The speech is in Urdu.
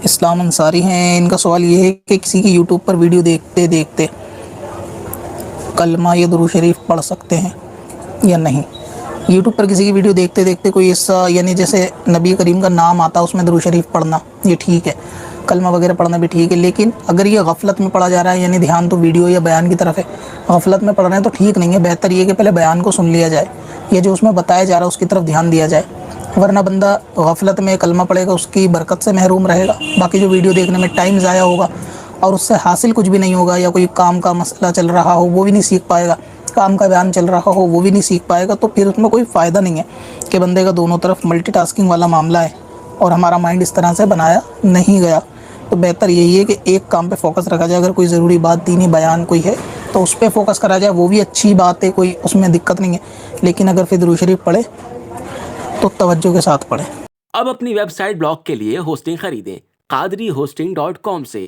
اسلام انصاری ہیں، ان کا سوال یہ ہے کہ کسی کی یوٹیوب پر ویڈیو دیکھتے دیکھتے کلمہ یا درود شریف پڑھ سکتے ہیں یا نہیں؟ یوٹیوب پر کسی کی ویڈیو دیکھتے دیکھتے کوئی ایسا، یعنی جیسے نبی کریم کا نام آتا ہے اس میں درود شریف پڑھنا یہ ٹھیک ہے، کلمہ وغیرہ پڑھنا بھی ٹھیک ہے، لیکن اگر یہ غفلت میں پڑھا جا رہا ہے، یعنی دھیان تو ویڈیو یا بیان کی طرف ہے، غفلت میں پڑھ رہے ہیں تو ٹھیک نہیں ہے۔ بہتر یہ کہ پہلے بیان کو سن لیا جائے یا جو اس میں بتایا جا رہا ہے اس کی طرف دھیان دیا جائے، ورنہ بندہ غفلت میں کلمہ پڑھے گا، اس کی برکت سے محروم رہے گا، باقی جو ویڈیو دیکھنے میں ٹائم ضائع ہوگا اور اس سے حاصل کچھ بھی نہیں ہوگا، یا کوئی کام کا مسئلہ چل رہا ہو وہ بھی نہیں سیکھ پائے گا، کام کا بیان چل رہا ہو وہ بھی نہیں سیکھ پائے گا، تو پھر اس میں کوئی فائدہ نہیں ہے کہ بندے کا دونوں طرف ملٹی ٹاسکنگ والا معاملہ ہے اور ہمارا مائنڈ اس طرح سے بنایا نہیں گیا۔ تو بہتر یہی ہے کہ ایک کام پہ فوکس رکھا جائے، اگر کوئی ضروری بات دینی بیان کوئی ہے تو اس پہ فوکس کرا جائے، وہ بھی اچھی بات ہے، کوئی اس میں دقت نہیں ہے، لیکن اگر پھر درود شریف پڑھے تو توجہ کے ساتھ پڑھے۔ اب اپنی ویب سائٹ بلاگ کے لیے ہوسٹنگ خریدیں قادری hosting.com سے۔